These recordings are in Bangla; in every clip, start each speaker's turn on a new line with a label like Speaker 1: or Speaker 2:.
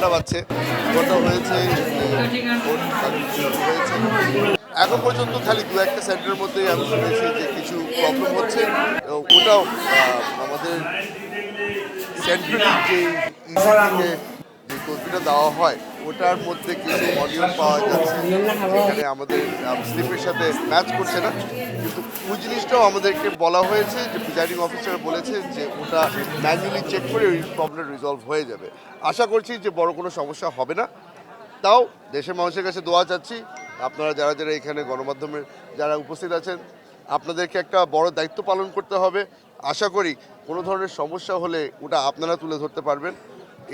Speaker 1: ঘন্টা বাজছে, ঘন্টা হয়েছে, এখন পর্যন্ত খালি দু একটা সেন্টারের মধ্যেই আমি শুনেছি যে কিছু প্রবলেম হচ্ছে। ওটাও আমাদের সেন্ট্রালি যে থেকে যে তথ্যটা দেওয়া হয় ওটার মধ্যে কিছু অনিয়ম পাওয়া যাচ্ছে, যেখানে আমাদের স্লিপের সাথে ম্যাচ করছে না। কিন্তু ওই জিনিসটাও আমাদেরকে বলা হয়েছে যে প্রিজাইডিং অফিসার বলেছে যে ওটা ম্যানুয়ালি চেক করে ওই প্রবলেম রিজলভ হয়ে যাবে। আশা করছি যে বড় কোনো সমস্যা হবে না। তাও দেশের মানুষের কাছে দোয়া চাচ্ছি, আপনারা যারা যারা এখানে গণমাধ্যমের যারা উপস্থিত আছেন, আপনাদেরকে একটা বড় দায়িত্ব পালন করতে হবে। আশা করি কোনো ধরনের সমস্যা হলে ওটা আপনারা তুলে ধরতে পারবেন।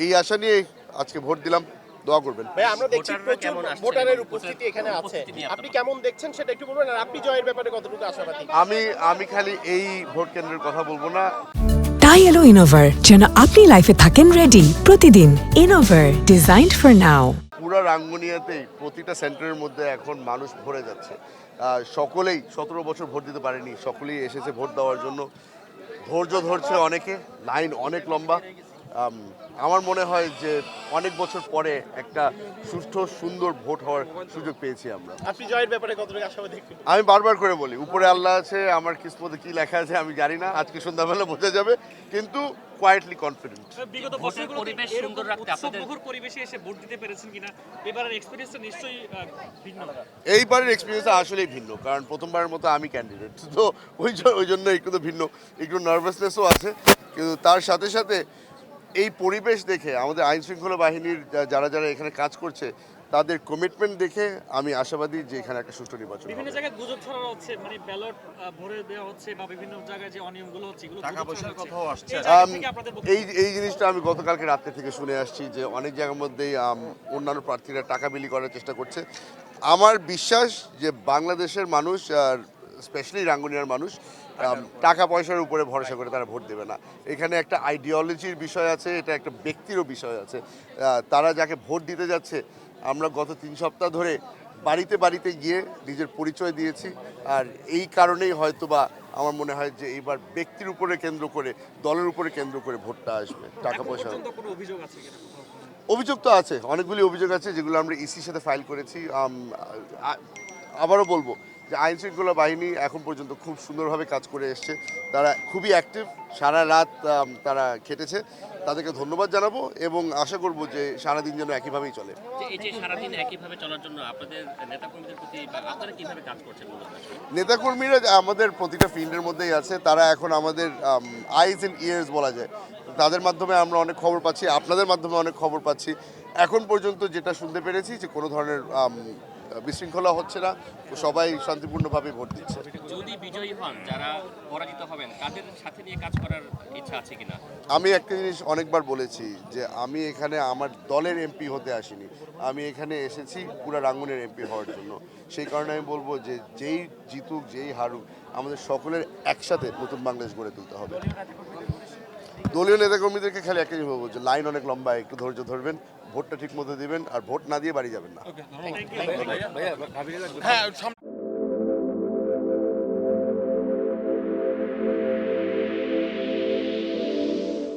Speaker 1: এই আশা নিয়ে আজকে ভোট দিলাম, দোয়া করবেন।
Speaker 2: ভাই আমরা দেখছি প্রচুর ভোটারের উপস্থিতি এখানে আছে, আপনি কেমন দেখছেন সেটা একটু বলবেন, আর আপনি জয়ের ব্যাপারে কতটুকু আশাবাদী?
Speaker 1: আমি খালি এই ভোট কেন্দ্রের কথা বলবো না।
Speaker 3: তাই এলো ইনোভার, যেন আপনি লাইফে থাকেন রেডি প্রতিদিন। Innova, designed for now.
Speaker 1: পুরো রাঙ্গুনিয়াতেই প্রতিটা সেন্টারের মধ্যে এখন মানুষ ভরে যাচ্ছে। সকলেই 17 বছর ভোট দিতে পারেনি, সকলেই এসেছে ভোট দেওয়ার জন্য। ধৈর্য ধরছে অনেকে, লাইন অনেক লম্বা। আমার মনে হয় যে অনেক বছর পরে একটা সুষ্ঠু সুন্দর ভোট হওয়ার সুযোগ পেয়েছি আমরা।
Speaker 2: আপনি জয়ের ব্যাপারে কতটুকু আশাবাদী?
Speaker 1: আমি বারবার করে বলি, উপরে আল্লাহ আছে, আমার কিসমতে কি লেখা আছে আমি জানি না, আজকে সন্ধ্যাবেলা বোঝা যাবে, কিন্তু কোয়াইটলি কনফিডেন্ট।
Speaker 4: বিগত বছরগুলোতে পরিবেশ সুন্দর রাখতে আপনাদের পরিবেশে এসে ভোট দিতে পেরেছেন কিনা, এবারের এক্সপেরিয়েন্সটা নিশ্চয়ই ভিন্ন।
Speaker 1: এইবারের এক্সপিরিয়েন্সটা আসলেই ভিন্ন, কারণ প্রথমবারের মতো আমি ক্যান্ডিডেট, তো ওই জন্য একটু তো ভিন্ন, একটু নার্ভাসনেসও আছে। কিন্তু তার সাথে সাথে এই পরিবেশ দেখে আমাদের আইন শৃঙ্খলা বাহিনীর যারা যারা এখানে কাজ করছে তাদের কমিটমেন্ট দেখে আমি আশাবাদী যে এখানে একটা সুষ্ঠু নির্বাচন হবে।
Speaker 4: বিভিন্ন জায়গায় গুজব ছড়ানো হচ্ছে, মানে ব্যালট ভরে দেওয়া হচ্ছে বা বিভিন্ন জায়গায় যে অনিয়মগুলো হচ্ছে এগুলো টাকা পয়সার কথাও আসছে।
Speaker 1: এই জিনিসটা আমি গতকালকে রাত্রে থেকে শুনে আসছি যে অনেক জায়গার মধ্যেই অন্যান্য প্রার্থীরা টাকা বিলি করার চেষ্টা করছে। আমার বিশ্বাস যে বাংলাদেশের মানুষ আর স্পেশালি রাঙ্গুনিয়ার মানুষ টাকা পয়সার উপরে ভরসা করে তারা ভোট দেবে না। এখানে একটা আইডিওলজির বিষয় আছে, এটা একটা ব্যক্তিরও বিষয় আছে। তারা যাকে ভোট দিতে যাচ্ছে, আমরা গত 3 সপ্তাহ ধরে বাড়িতে বাড়িতে গিয়ে নিজের পরিচয় দিয়েছি। আর এই কারণেই হয়তোবা আমার মনে হয় যে এইবার ব্যক্তির উপরে কেন্দ্র করে, দলের উপরে কেন্দ্র করে ভোটটা আসবে, টাকা পয়সা। অভিযোগ তো আছে, অনেকগুলি অভিযোগ আছে যেগুলো আমরা ইসির সাথে ফাইল করেছি। আবারও বলবো যে আইন শৃঙ্খলা বাহিনী এখন পর্যন্ত খুব সুন্দরভাবে কাজ করে এসছে, তারা খুবই অ্যাক্টিভ, সারা রাত তারা খেটেছে, তাদেরকে ধন্যবাদ জানাবো এবং আশা করব যে সারাদিন যেন একইভাবেই চলে।
Speaker 4: এই যে সারাদিন একইভাবে চলার জন্য আপনাদের নেতাকর্মীদের প্রতি আপনারা কিভাবে কাজ করছেন?
Speaker 1: নেতাকর্মীরা আমাদের প্রতিটা ফিল্ডের মধ্যেই আছে, তারা এখন আমাদের আইজ অ্যান্ড ইয়ার্স বলা যায়। তাদের মাধ্যমে আমরা অনেক খবর পাচ্ছি, আপনাদের মাধ্যমে অনেক খবর পাচ্ছি। এখন পর্যন্ত যেটা শুনতে পেরেছি যে কোনো ধরনের বিশৃঙ্খলা হচ্ছে না, সবাই শান্তিপূর্ণভাবে ভোট দিচ্ছে।
Speaker 4: যদি বিজয়ী হন, যারা পরাজিত হবেন তাদের সাথে নিয়ে কাজ করার ইচ্ছা আছে কিনা?
Speaker 1: আমি একটা জিনিস অনেকবার বলেছি যে আমি এখানে আমার দলের এমপি হতে আসিনি, আমি এখানে এসেছি পুরো রাঙ্গুনের এমপি হওয়ার জন্য। সেই কারণে আমি বলবো যে যেই জিতুক যেই হারুক, আমাদের সকলের একসাথে নতুন বাংলাদেশ গড়ে তুলতে হবে। দলীয় নেতাকর্মীদেরকে খালি একটা জিনিস বলবো যে লাইন অনেক লম্বা, একটু ধৈর্য ধরবেন, ভোটটা ঠিক মতো দিবেন, আর ভোট না দিয়ে বাড়ি যাবেন না।